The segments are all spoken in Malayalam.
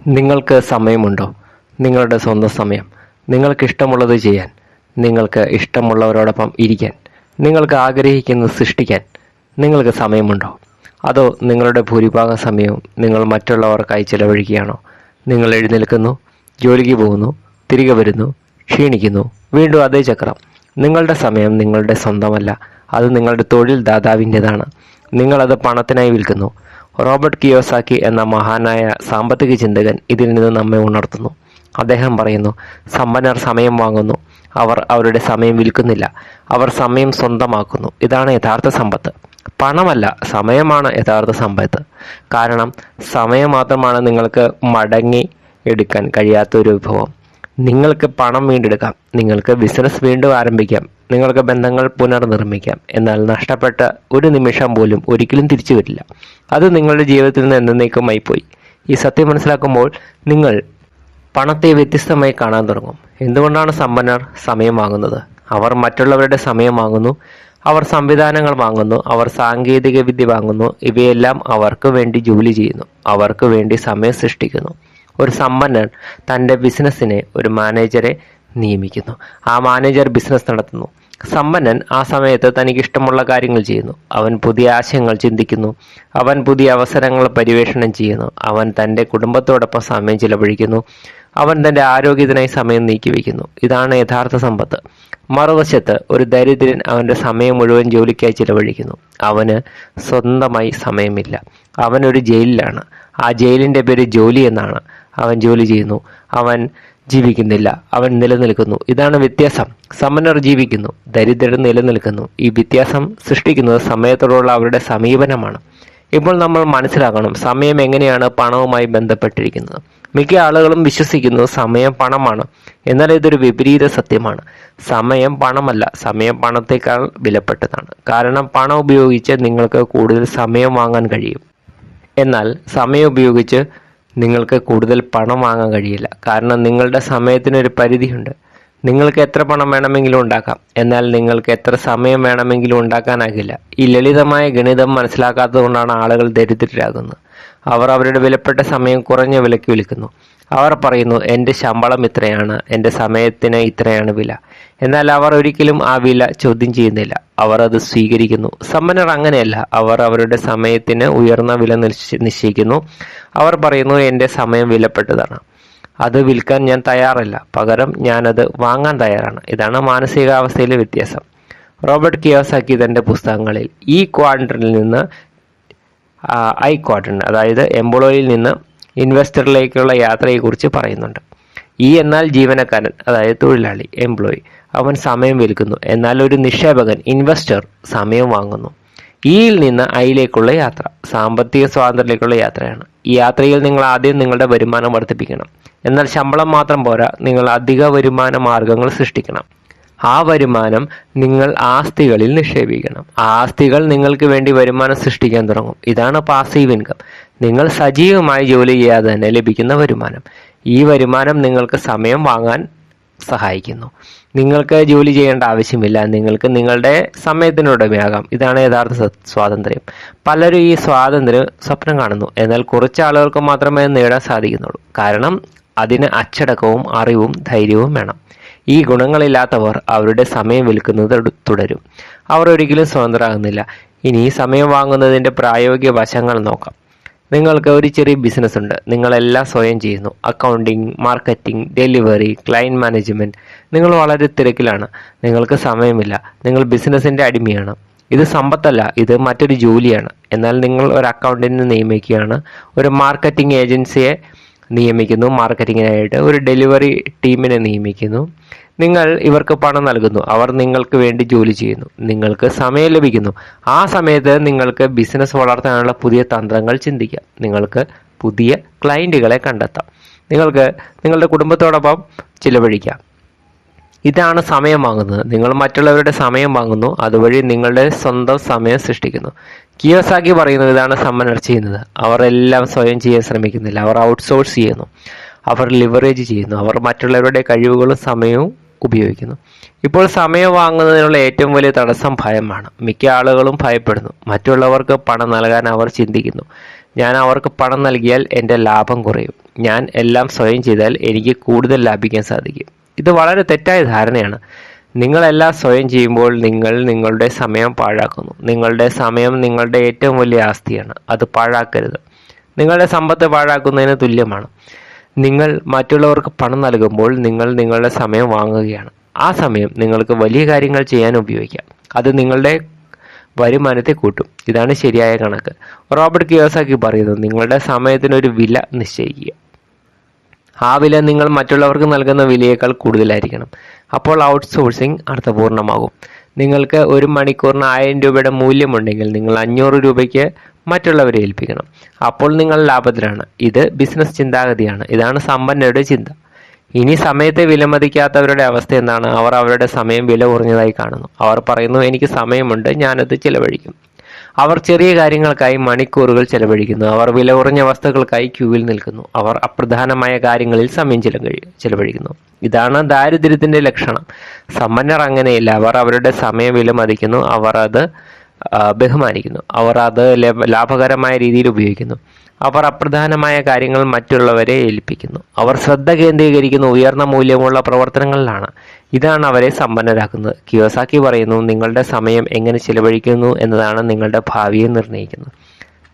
നിങ്ങൾക്ക് സമയമുണ്ടോ? നിങ്ങളുടെ സ്വന്തം സമയം. നിങ്ങൾക്ക് ഇഷ്ടമുള്ളത് ചെയ്യാൻ, നിങ്ങൾക്ക് ഇഷ്ടമുള്ളവരോടൊപ്പം ഇരിക്കാൻ, നിങ്ങൾക്ക് ആഗ്രഹിക്കുന്നത് സൃഷ്ടിക്കാൻ നിങ്ങൾക്ക് സമയമുണ്ടോ? അതോ നിങ്ങളുടെ ഭൂരിഭാഗം സമയവും നിങ്ങൾ മറ്റുള്ളവർക്കായി ചിലവഴിക്കുകയാണോ? നിങ്ങൾ എഴുന്നേൽക്കുന്നു, ജോലിക്ക് പോകുന്നു, തിരികെ വരുന്നു, ക്ഷീണിക്കുന്നു, വീണ്ടും അതേ ചക്രം. നിങ്ങളുടെ സമയം നിങ്ങളുടെ സ്വന്തമല്ല, അത് നിങ്ങളുടെ തൊഴിൽ ദാതാവിൻ്റെതാണ്. നിങ്ങളത് പണത്തിനായി വിൽക്കുന്നു. റോബർട്ട് കിയോസാക്കി എന്ന മഹാനായ സാമ്പത്തിക ചിന്തകൻ ഇതിൽ നിന്ന് നമ്മെ ഉണർത്തുന്നു. അദ്ദേഹം പറയുന്നു, സമ്പന്നർ സമയം വാങ്ങുന്നു, അവർ അവരുടെ സമയം വിൽക്കുന്നില്ല, അവർ സമയം സ്വന്തമാക്കുന്നു. ഇതാണ് യഥാർത്ഥ സമ്പത്ത്. പണമല്ല, സമയമാണ് യഥാർത്ഥ സമ്പത്ത്. കാരണം സമയം മാത്രമാണ് നിങ്ങൾക്ക് മടങ്ങി എടുക്കാൻ കഴിയാത്ത ഒരു വിഭവം. നിങ്ങൾക്ക് പണം വീണ്ടെടുക്കാം, നിങ്ങൾക്ക് ബിസിനസ് വീണ്ടും ആരംഭിക്കാം, നിങ്ങൾക്ക് ബന്ധങ്ങൾ പുനർനിർമ്മിക്കാം. എന്നാൽ നഷ്ടപ്പെട്ട ഒരു നിമിഷം പോലും ഒരിക്കലും തിരിച്ചു വരില്ല. അത് നിങ്ങളുടെ ജീവിതത്തിൽ നിന്ന് എന്നേക്കുമായി പോയി. ഈ സത്യം മനസ്സിലാക്കുമ്പോൾ നിങ്ങൾ പണത്തെ വ്യത്യസ്തമായി കാണാൻ തുടങ്ങും. എന്തുകൊണ്ടാണ് സമ്പന്നർ സമയം വാങ്ങുന്നത്? അവർ മറ്റുള്ളവരുടെ സമയം വാങ്ങുന്നു, അവർ സംവിധാനങ്ങൾ വാങ്ങുന്നു, അവർ സാങ്കേതിക വിദ്യ വാങ്ങുന്നു. ഇവയെല്ലാം അവർക്ക് വേണ്ടി ജോലി ചെയ്യുന്നു, അവർക്ക് വേണ്ടി സമയം സൃഷ്ടിക്കുന്നു. ഒരു സമ്പന്നൻ തൻ്റെ ബിസിനസ്സിനെ ഒരു മാനേജറെ നിയമിക്കുന്നു. ആ മാനേജർ ബിസിനസ് നടത്തുന്നു. സമ്പന്നൻ ആ സമയത്ത് തനിക്ക് ഇഷ്ടമുള്ള കാര്യങ്ങൾ ചെയ്യുന്നു. അവൻ പുതിയ ആശയങ്ങൾ ചിന്തിക്കുന്നു, അവൻ പുതിയ അവസരങ്ങൾ പര്യവേഷണം ചെയ്യുന്നു, അവൻ തൻ്റെ കുടുംബത്തോടൊപ്പം സമയം ചിലവഴിക്കുന്നു, അവൻ തൻ്റെ ആരോഗ്യത്തിനായി സമയം നീക്കിവെക്കുന്നു. ഇതാണ് യഥാർത്ഥ സമ്പത്ത്. മറുവശത്ത് ഒരു ദരിദ്രൻ അവൻ്റെ സമയം മുഴുവൻ ജോലിക്കായി ചിലവഴിക്കുന്നു. അവന് സ്വന്തമായി സമയമില്ല. അവനൊരു ജയിലിലാണ്. ആ ജയിലിൻ്റെ പേര് ജോലി എന്നാണ്. അവൻ ജോലി ചെയ്യുന്നു, അവൻ ജീവിക്കുന്നില്ല, അവൻ നിലനിൽക്കുന്നു. ഇതാണ് വ്യത്യാസം. സമ്പന്നർ ജീവിക്കുന്നു, ദരിദ്രർ നിലനിൽക്കുന്നു. ഈ വ്യത്യാസം സൃഷ്ടിക്കുന്നത് സമയത്തോടുള്ള അവരുടെ സമീപനമാണ്. ഇപ്പോൾ നമ്മൾ മനസ്സിലാക്കണം, സമയം എങ്ങനെയാണ് പണവുമായി ബന്ധപ്പെട്ടിരിക്കുന്നത്. മിക്ക ആളുകളും വിശ്വസിക്കുന്നു സമയം പണമാണ്. എന്നാൽ ഇതൊരു വിപരീത സത്യമാണ്. സമയം പണമല്ല, സമയം പണത്തേക്കാൾ വിലപ്പെട്ടതാണ്. കാരണം പണം ഉപയോഗിച്ച് നിങ്ങൾക്ക് കൂടുതൽ സമയം വാങ്ങാൻ കഴിയും, എന്നാൽ സമയം ഉപയോഗിച്ച് നിങ്ങൾക്ക് കൂടുതൽ പണം വാങ്ങാൻ കഴിയില്ല. കാരണം നിങ്ങളുടെ സമയത്തിനൊരു പരിധിയുണ്ട്. നിങ്ങൾക്ക് എത്ര പണം വേണമെങ്കിലും ഉണ്ടാക്കാം, എന്നാൽ നിങ്ങൾക്ക് എത്ര സമയം വേണമെങ്കിലും ഉണ്ടാക്കാനാകില്ല. ഈ ലളിതമായ ഗണിതം മനസ്സിലാക്കാത്തത് കൊണ്ടാണ് ആളുകൾ ദരിദ്രരാകുന്നത്. അവർ അവരുടെ വിലപ്പെട്ട സമയം കുറഞ്ഞ വിലയ്ക്ക് വിൽക്കുന്നു. അവർ പറയുന്നു, എൻ്റെ ശമ്പളം ഇത്രയാണ്, എൻ്റെ സമയത്തിന് ഇത്രയാണ് വില. എന്നാൽ അവർ ഒരിക്കലും ആ വില ചോദ്യം ചെയ്യുന്നില്ല, അവർ അത് സ്വീകരിക്കുന്നു. സമ്പന്നർ അങ്ങനെയല്ല. അവർ അവരുടെ സമയത്തിന് ഉയർന്ന വില നിശ്ചയിക്കുന്നു. അവർ പറയുന്നു, എൻ്റെ സമയം വിലപ്പെട്ടതാണ്, അത് വിൽക്കാൻ ഞാൻ തയ്യാറല്ല, പകരം ഞാനത് വാങ്ങാൻ തയ്യാറാണ്. ഇതാണ് മാനസികാവസ്ഥയിലെ വ്യത്യാസം. റോബർട്ട് കിയോസാക്കി തൻ്റെ പുസ്തകങ്ങളിൽ ഈ ക്വാഡ്രന്റിൽ നിന്ന് ഐ ക്വാഡ്രന്റ്, അതായത് എംപ്ലോയിയിൽ നിന്ന് ഇൻവെസ്റ്ററിലേക്കുള്ള യാത്രയെക്കുറിച്ച് പറയുന്നുണ്ട്. ഈ എന്നാൽ ജീവനക്കാരൻ, അതായത് തൊഴിലാളി, എംപ്ലോയി, അവൻ സമയം വിൽക്കുന്നു. എന്നാൽ ഒരു നിക്ഷേപകൻ, ഇൻവെസ്റ്റർ, സമയം വാങ്ങുന്നു. ഇയിൽ നിന്ന് ഐയിലേക്കുള്ള യാത്ര സാമ്പത്തിക സ്വാതന്ത്ര്യത്തിലേക്കുള്ള യാത്രയാണ്. ഈ യാത്രയിൽ നിങ്ങൾ ആദ്യം നിങ്ങളുടെ വരുമാനം വർദ്ധിപ്പിക്കണം. എന്നാൽ ശമ്പളം മാത്രം പോരാ, നിങ്ങൾ അധിക വരുമാന മാർഗങ്ങൾ സൃഷ്ടിക്കണം. ആ വരുമാനം നിങ്ങൾ ആസ്തികളിൽ നിക്ഷേപിക്കണം. ആ ആസ്തികൾ നിങ്ങൾക്ക് വേണ്ടി വരുമാനം സൃഷ്ടിക്കാൻ തുടങ്ങും. ഇതാണ് പാസീവ് ഇൻകം. നിങ്ങൾ സജീവമായി ജോലി ചെയ്യാതെ തന്നെ ലഭിക്കുന്ന വരുമാനം. ഈ വരുമാനം നിങ്ങൾക്ക് സമയം വാങ്ങാൻ സഹായിക്കുന്നു. നിങ്ങൾക്ക് ജോലി ചെയ്യേണ്ട ആവശ്യമില്ല. നിങ്ങൾക്ക് നിങ്ങളുടെ സമയത്തിനുടമയാകാം. ഇതാണ് യഥാർത്ഥ സ്വാതന്ത്ര്യം. പലരും ഈ സ്വാതന്ത്ര്യം സ്വപ്നം കാണുന്നു, എന്നാൽ കുറച്ച് ആളുകൾക്ക് മാത്രമേ നേടാൻ സാധിക്കുന്നുള്ളൂ. കാരണം അതിന് അച്ചടക്കവും അറിവും ധൈര്യവും വേണം. ഈ ഗുണങ്ങളില്ലാത്തവർ അവരുടെ സമയം വിൽക്കുന്നത് തുടരും. അവർ ഒരിക്കലും സ്വതന്ത്രരാകുന്നില്ല. ഇനി സമയം വാങ്ങുന്നതിൻ്റെ പ്രായോഗിക വശങ്ങൾ നോക്കാം. നിങ്ങൾക്ക് ഒരു ചെറിയ ബിസിനസ് ഉണ്ട്. നിങ്ങളെല്ലാം സ്വയം ചെയ്യുന്നു. Accounting, marketing, delivery, client management. നിങ്ങൾ വളരെ തിരക്കിലാണ്. നിങ്ങൾക്ക് സമയമില്ല. നിങ്ങൾ ബിസിനസ്സിൻ്റെ അടിമയാണ്. ഇത് സമ്പത്തല്ല, ഇത് മറ്റൊരു ജോലിയാണ്. എന്നാൽ നിങ്ങൾ ഒരു അക്കൗണ്ടന്റിനെ നിയമിക്കുകയാണ്, ഒരു മാർക്കറ്റിംഗ് ഏജൻസിയെ നിയമിക്കുന്നു, മാർക്കറ്റിങ്ങിനായിട്ട് ഒരു ഡെലിവറി ടീമിനെ നിയമിക്കുന്നു. നിങ്ങൾ ഇവർക്ക് പണം നൽകുന്നു, അവർ നിങ്ങൾക്ക് വേണ്ടി ജോലി ചെയ്യുന്നു, നിങ്ങൾക്ക് സമയം ലഭിക്കുന്നു. ആ സമയത്ത് നിങ്ങൾക്ക് ബിസിനസ് വളർത്താനുള്ള പുതിയ തന്ത്രങ്ങൾ ചിന്തിക്കാം, നിങ്ങൾക്ക് പുതിയ ക്ലയൻറ്റുകളെ കണ്ടെത്താം, നിങ്ങൾക്ക് നിങ്ങളുടെ കുടുംബത്തോടൊപ്പം ചിലവഴിക്കാം. ഇതാണ് സമയം വാങ്ങുന്നത്. നിങ്ങൾ മറ്റുള്ളവരുടെ സമയം വാങ്ങുന്നു, അതുവഴി നിങ്ങളുടെ സ്വന്തം സമയം സൃഷ്ടിക്കുന്നു. കിയോസാക്കി പറയുന്നത് ഇതാണ് സമ്പന്നർ ചെയ്യുന്നത്. അവർ എല്ലാം സ്വയം ചെയ്യാൻ ശ്രമിക്കുന്നില്ല, അവർ ഔട്ട്സോഴ്സ് ചെയ്യുന്നു, അവർ ലിവറേജ് ചെയ്യുന്നു, അവർ മറ്റുള്ളവരുടെ കഴിവുകളും സമയവും ഉപയോഗിക്കുന്നു. ഇപ്പോൾ സമയം വാങ്ങുന്നതിനുള്ള ഏറ്റവും വലിയ തടസ്സം ഭയമാണ്. മിക്ക ആളുകളും ഭയപ്പെടുന്നു. മറ്റുള്ളവർക്ക് പണം നൽകാൻ അവർ ചിന്തിക്കുന്നു, ഞാൻ അവർക്ക് പണം നൽകിയാൽ എൻ്റെ ലാഭം കുറയും. ഞാൻ എല്ലാം സ്വയം ചെയ്താൽ എനിക്ക് കൂടുതൽ ലാഭിക്കാൻ സാധിക്കും. ഇത് വളരെ തെറ്റായ ധാരണയാണ്. നിങ്ങളെല്ലാം സ്വയം ചെയ്യുമ്പോൾ നിങ്ങൾ നിങ്ങളുടെ സമയം പാഴാക്കുന്നു. നിങ്ങളുടെ സമയം നിങ്ങളുടെ ഏറ്റവും വലിയ ആസ്തിയാണ്. അത് പാഴാക്കരുത്. നിങ്ങളുടെ സമ്പത്ത് പാഴാക്കുന്നതിന് തുല്യമാണ്. നിങ്ങൾ മറ്റുള്ളവർക്ക് പണം നൽകുമ്പോൾ നിങ്ങൾ നിങ്ങളുടെ സമയം വാങ്ങുകയാണ്. ആ സമയം നിങ്ങൾക്ക് വലിയ കാര്യങ്ങൾ ചെയ്യാൻ ഉപയോഗിക്കാം. അത് നിങ്ങളുടെ വരുമാനത്തെ കൂട്ടും. ഇതാണ് ശരിയായ കണക്ക്. റോബർട്ട് കിയോസാക്കി പറയുന്നു, നിങ്ങളുടെ സമയത്തിനൊരു വില നിശ്ചയിക്കുക. ആ വില നിങ്ങൾ മറ്റുള്ളവർക്ക് നൽകുന്ന വിലയേക്കാൾ കൂടുതലായിരിക്കണം. അപ്പോൾ ഔട്ട്സോഴ്സിംഗ് അർത്ഥപൂർണ്ണമാകും. നിങ്ങൾക്ക് ഒരു മണിക്കൂറിന് 1000 രൂപയുടെ മൂല്യമുണ്ടെങ്കിൽ നിങ്ങൾ 500 രൂപയ്ക്ക് മറ്റുള്ളവരെ ഏൽപ്പിക്കണം. അപ്പോൾ നിങ്ങൾ ലാഭത്തിലാണ്. ഇത് ബിസിനസ് ചിന്താഗതിയാണ്. ഇതാണ് സമ്പന്നരുടെ ചിന്ത. ഇനി സമയത്തെ വിലമതിക്കാത്തവരുടെ അവസ്ഥ എന്താണ്? അവർ അവരുടെ സമയം വില കുറഞ്ഞതായി കാണുന്നു. അവർ പറയുന്നു, എനിക്ക് സമയമുണ്ട്, ഞാനത് ചിലവഴിക്കും. അവർ ചെറിയ കാര്യങ്ങൾക്കായി മണിക്കൂറുകൾ ചെലവഴിക്കുന്നു. അവർ വില കുറഞ്ഞ വസ്തുക്കൾക്കായി ക്യൂവിൽ നിൽക്കുന്നു. അവർ അപ്രധാനമായ കാര്യങ്ങളിൽ സമയം ചെലവഴിക്കുന്നു. ഇതാണ് ദാരിദ്ര്യത്തിന്റെ ലക്ഷണം. സമ്പന്നർ അങ്ങനെയില്ല. അവർ അവരുടെ സമയം വിലമതിക്കുന്നു. അവർ അത് ബഹുമാനിക്കുന്നു. അവർ അത് ലാഭകരമായ രീതിയിൽ ഉപയോഗിക്കുന്നു. അവർ അപ്രധാനമായ കാര്യങ്ങൾ മറ്റുള്ളവരെ ഏൽപ്പിക്കുന്നു. അവർ ശ്രദ്ധ കേന്ദ്രീകരിക്കുന്ന ഉയർന്ന മൂല്യമുള്ള പ്രവർത്തനങ്ങളിലാണ്. ഇതാണ് അവരെ സമ്പന്നരാക്കുന്നത്. കിയോസാക്കി പറയുന്നു, നിങ്ങളുടെ സമയം എങ്ങനെ ചിലവഴിക്കുന്നു എന്നതാണ് നിങ്ങളുടെ ഭാവിയെ നിർണ്ണയിക്കുന്നത്.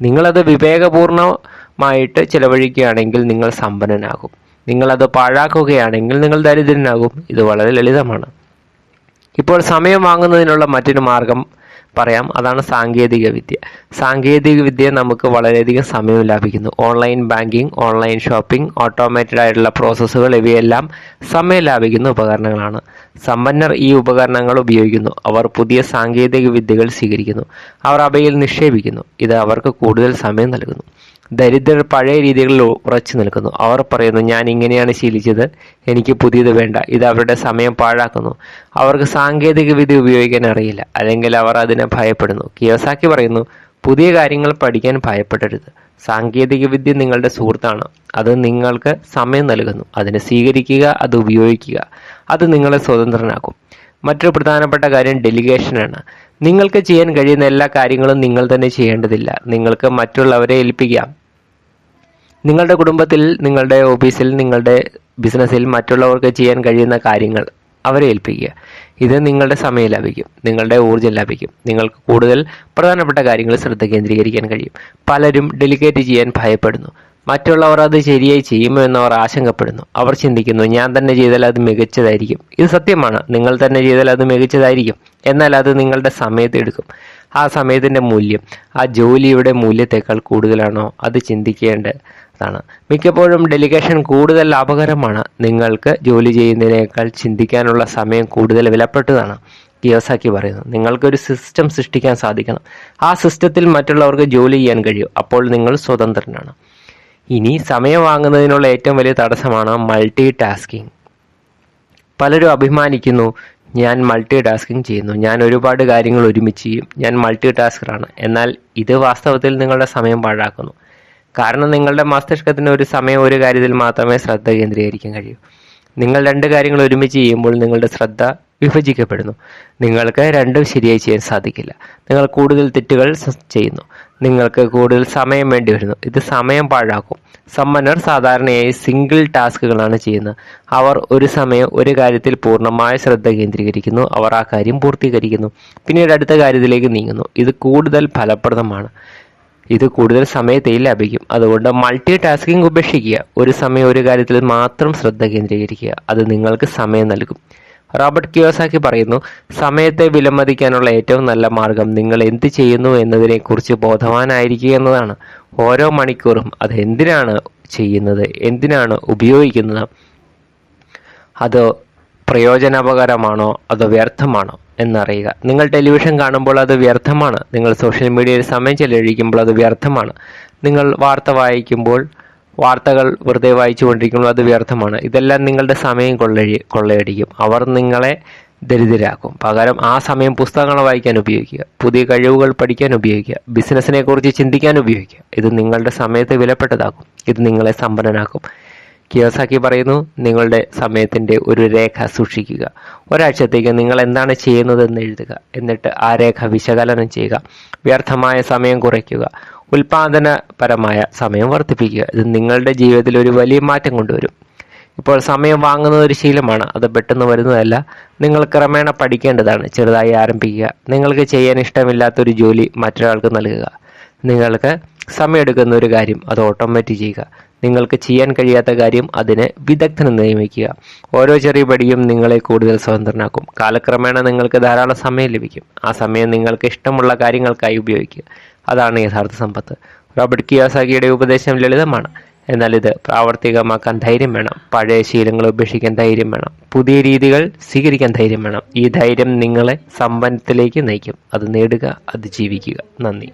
നിങ്ങളത് വിവേകപൂർണമായിട്ട് ചിലവഴിക്കുകയാണെങ്കിൽ നിങ്ങൾ സമ്പന്നനാകും. നിങ്ങളത് പാഴാക്കുകയാണെങ്കിൽ നിങ്ങൾ ദരിദ്രനാകും. ഇത് വളരെ ലളിതമാണ്. ഇപ്പോൾ സമയം വാങ്ങുന്നതിനുള്ള മറ്റൊരു മാർഗം പറയാം. അതാണ് സാങ്കേതിക വിദ്യ. സാങ്കേതിക വിദ്യ നമുക്ക് വളരെയധികം സമയം ലാഭിക്കുന്നു. Online banking, online shopping, automated ആയിട്ടുള്ള പ്രോസസ്സുകൾ, ഇവയെല്ലാം സമയം ലാഭിക്കുന്ന ഉപകരണങ്ങളാണ്. സമ്പന്നർ ഈ ഉപകരണങ്ങൾ ഉപയോഗിക്കുന്നു. അവർ പുതിയ സാങ്കേതിക വിദ്യകൾ സ്വീകരിക്കുന്നു. അവർ അവയിൽ നിക്ഷേപിക്കുന്നു. ഇത് അവർക്ക് കൂടുതൽ സമയം നൽകുന്നു. ദരിദ്രർ പഴയ രീതികളിൽ ഉറച്ചു നിൽക്കുന്നു. അവർ പറയുന്നു, ഞാൻ ഇങ്ങനെയാണ് ശീലിച്ചത്, എനിക്ക് പുതിയത് വേണ്ട. ഇത് അവരുടെ സമയം പാഴാക്കുന്നു. അവർക്ക് സാങ്കേതിക വിദ്യ ഉപയോഗിക്കാൻ അറിയില്ല, അല്ലെങ്കിൽ അവർ അതിനെ ഭയപ്പെടുന്നു. കിയോസാക്കി പറയുന്നു, പുതിയ കാര്യങ്ങൾ പഠിക്കാൻ ഭയപ്പെടരുത്. സാങ്കേതിക വിദ്യ നിങ്ങളുടെ സുഹൃത്താണ്. അത് നിങ്ങൾക്ക് സമയം നൽകുന്നു. അതിനെ സ്വീകരിക്കുക, അത് ഉപയോഗിക്കുക. അത് നിങ്ങളെ സ്വതന്ത്രനാക്കും. മറ്റൊരു പ്രധാനപ്പെട്ട കാര്യം ഡെലിഗേഷനാണ്. നിങ്ങൾക്ക് ചെയ്യാൻ കഴിയുന്ന എല്ലാ കാര്യങ്ങളും നിങ്ങൾ തന്നെ ചെയ്യേണ്ടതില്ല. നിങ്ങൾക്ക് മറ്റുള്ളവരെ ഏൽപ്പിക്കാം. നിങ്ങളുടെ കുടുംബത്തിൽ, നിങ്ങളുടെ ഓഫീസിൽ, നിങ്ങളുടെ ബിസിനസ്സിൽ മറ്റുള്ളവർക്ക് ചെയ്യാൻ കഴിയുന്ന കാര്യങ്ങൾ അവരെ ഏൽപ്പിക്കുക. ഇത് നിങ്ങളുടെ സമയം ലാഭിക്കും, നിങ്ങളുടെ ഊർജ്ജം ലാഭിക്കും. നിങ്ങൾക്ക് കൂടുതൽ പ്രധാനപ്പെട്ട കാര്യങ്ങളിൽ ശ്രദ്ധ കേന്ദ്രീകരിക്കാൻ കഴിയും. പലരും ഡെലിഗേറ്റ് ചെയ്യാൻ ഭയപ്പെടുന്നു. മറ്റുള്ളവർ അത് ശരിയായി ചെയ്യുമോ എന്നവർ ആശങ്കപ്പെടുന്നു. അവർ ചിന്തിക്കുന്നു, ഞാൻ തന്നെ ചെയ്താൽ അത് മികച്ചതായിരിക്കും. ഇത് സത്യമാണ്. നിങ്ങൾ തന്നെ ചെയ്താൽ അത് മികച്ചതായിരിക്കും. എന്നാൽ അത് നിങ്ങളുടെ സമയത്തെ എടുക്കും. ആ സമയത്തിൻ്റെ മൂല്യം ആ ജോലിയുടെ മൂല്യത്തേക്കാൾ കൂടുതലാണോ? അത് ചിന്തിക്കേണ്ടതാണ്. മിക്കപ്പോഴും ഡെലിഗേഷൻ കൂടുതൽ ലാഭകരമാണ്. നിങ്ങൾക്ക് ജോലി ചെയ്യുന്നതിനേക്കാൾ ചിന്തിക്കാനുള്ള സമയം കൂടുതൽ വിലപ്പെട്ടതാണ്. കിയോസാക്കി പറയുന്നു, നിങ്ങൾക്കൊരു സിസ്റ്റം സൃഷ്ടിക്കാൻ സാധിക്കണം. ആ സിസ്റ്റത്തിൽ മറ്റുള്ളവർക്ക് ജോലി ചെയ്യാൻ കഴിയും. അപ്പോൾ നിങ്ങൾ സ്വതന്ത്രനാണ്. ഇനി സമയം വാങ്ങുന്നതിനുള്ള ഏറ്റവും വലിയ തടസ്സമാണ് മൾട്ടി ടാസ്കിങ്. പലരും അഭിമാനിക്കുന്നു, ഞാൻ മൾട്ടി ടാസ്കിങ് ചെയ്യുന്നു, ഞാൻ ഒരുപാട് കാര്യങ്ങൾ ഒരുമിച്ച് ചെയ്യും, ഞാൻ മൾട്ടി ടാസ്കറാണ്. എന്നാൽ ഇത് വാസ്തവത്തിൽ നിങ്ങളുടെ സമയം പാഴാക്കുന്നു. കാരണം നിങ്ങളുടെ മസ്തിഷ്കത്തിന് ഒരു സമയം ഒരു കാര്യത്തിൽ മാത്രമേ ശ്രദ്ധ കേന്ദ്രീകരിക്കാൻ കഴിയൂ. നിങ്ങൾ രണ്ട് കാര്യങ്ങൾ ഒരുമിച്ച് ചെയ്യുമ്പോൾ നിങ്ങളുടെ ശ്രദ്ധ വിഭജിക്കപ്പെടുന്നു. നിങ്ങൾക്ക് രണ്ടും ശരിയായി ചെയ്യാൻ സാധിക്കില്ല. നിങ്ങൾ കൂടുതൽ തെറ്റുകൾ ചെയ്യുന്നു. നിങ്ങൾക്ക് കൂടുതൽ സമയം വേണ്ടി വരുന്നു. ഇത് സമയം പാഴാക്കും. സമ്പന്നർ സാധാരണയായി സിംഗിൾ ടാസ്കുകളാണ് ചെയ്യുന്നത്. അവർ ഒരു സമയം ഒരു കാര്യത്തിൽ പൂർണ്ണമായ ശ്രദ്ധ കേന്ദ്രീകരിക്കുന്നു. അവർ ആ കാര്യം പൂർത്തീകരിക്കുന്നു. പിന്നീട് അടുത്ത കാര്യത്തിലേക്ക് നീങ്ങുന്നു. ഇത് കൂടുതൽ ഫലപ്രദമാണ്. ഇത് കൂടുതൽ സമയത്തെ ലാഭിക്കും. അതുകൊണ്ട് മൾട്ടി ടാസ്കിങ് ഉപേക്ഷിക്കുക. ഒരു സമയം ഒരു കാര്യത്തിൽ മാത്രം ശ്രദ്ധ കേന്ദ്രീകരിക്കുക. അത് നിങ്ങൾക്ക് സമയം നൽകും. റോബർട്ട് കിയോസാക്കി പറയുന്നു, സമയത്തെ വിലമതിക്കാനുള്ള ഏറ്റവും നല്ല മാർഗം നിങ്ങൾ എന്ത് ചെയ്യുന്നു എന്നതിനെക്കുറിച്ച് ബോധവാനായിരിക്കുക എന്നതാണ്. ഓരോ മണിക്കൂറും അത് എന്തിനാണ് ചെയ്യുന്നത്, എന്തിനാണ് ഉപയോഗിക്കുന്നത്, അത് പ്രയോജനകരമാണോ അതോ വ്യർത്ഥമാണോ എന്നറിയുക. നിങ്ങൾ ടെലിവിഷൻ കാണുമ്പോൾ അത് വ്യർത്ഥമാണ്. നിങ്ങൾ സോഷ്യൽ മീഡിയയിൽ സമയം ചെലവഴിക്കുമ്പോൾ അത് വ്യർത്ഥമാണ്. നിങ്ങൾ വാർത്തകൾ വെറുതെ വായിച്ചുകൊണ്ടിരിക്കുമ്പോൾ അത് വ്യർത്ഥമാണ്. ഇതെല്ലാം നിങ്ങളുടെ സമയം കൊള്ളയടിക്കും. അവർ നിങ്ങളെ ദരിദ്രരാക്കും. പകരം ആ സമയം പുസ്തകങ്ങൾ വായിക്കാൻ ഉപയോഗിക്കുക, പുതിയ കഴിവുകൾ പഠിക്കാൻ ഉപയോഗിക്കുക, ബിസിനസ്സിനെ കുറിച്ച് ചിന്തിക്കാൻ ഉപയോഗിക്കുക. ഇത് നിങ്ങളുടെ സമയത്തെ വിലപ്പെട്ടതാക്കും. ഇത് നിങ്ങളെ സമ്പന്നനാക്കും. കിയോസാക്കി പറയുന്നു, നിങ്ങളുടെ സമയത്തിൻ്റെ ഒരു രേഖ സൂക്ഷിക്കുക. ഒരാഴ്ചത്തേക്ക് നിങ്ങൾ എന്താണ് ചെയ്യുന്നതെന്ന് എഴുതുക. എന്നിട്ട് ആ രേഖ വിശകലനം ചെയ്യുക. വ്യർത്ഥമായ സമയം കുറയ്ക്കുക. ഉൽപാദനപരമായ സമയം വർദ്ധിപ്പിക്കുക. ഇത് നിങ്ങളുടെ ജീവിതത്തിൽ ഒരു വലിയ മാറ്റം കൊണ്ടുവരും. ഇപ്പോൾ സമയം വാങ്ങുന്നത് ഒരു ശീലമാണ്. അത് പെട്ടെന്ന് വരുന്നതല്ല. നിങ്ങൾ ക്രമേണ പഠിക്കേണ്ടതാണ്. ചെറുതായി ആരംഭിക്കുക. നിങ്ങൾക്ക് ചെയ്യാൻ ഇഷ്ടമില്ലാത്തൊരു ജോലി മറ്റൊരാൾക്ക് നൽകുക. നിങ്ങൾക്ക് സമയമെടുക്കുന്ന ഒരു കാര്യം അത് ഓട്ടോമാറ്റ് ചെയ്യുക. നിങ്ങൾക്ക് ചെയ്യാൻ കഴിയാത്ത കാര്യം അതിന് വിദഗ്ധനെ നിയമിക്കുക. ഓരോ ചെറിയ പടിയും നിങ്ങളെ കൂടുതൽ സ്വതന്ത്രനാക്കും. കാലക്രമേണ നിങ്ങൾക്ക് ധാരാളം സമയം ലഭിക്കും. ആ സമയം നിങ്ങൾക്ക് ഇഷ്ടമുള്ള കാര്യങ്ങൾക്കായി ഉപയോഗിക്കുക. അതാണ് യഥാർത്ഥ സമ്പത്ത്. റോബർട്ട് കിയോസാക്കിയുടെ ഉപദേശം ലളിതമാണ്, എന്നാൽ ഇത് പ്രാവർത്തികമാക്കാൻ ധൈര്യം വേണം. പഴയ ശീലങ്ങൾ ഉപേക്ഷിക്കാൻ ധൈര്യം വേണം. പുതിയ രീതികൾ സ്വീകരിക്കാൻ ധൈര്യം വേണം. ഈ ധൈര്യം നിങ്ങളെ സമ്പന്നത്തിലേക്ക് നയിക്കും. അത് നേടുക, അത് ജീവിക്കുക. നന്ദി.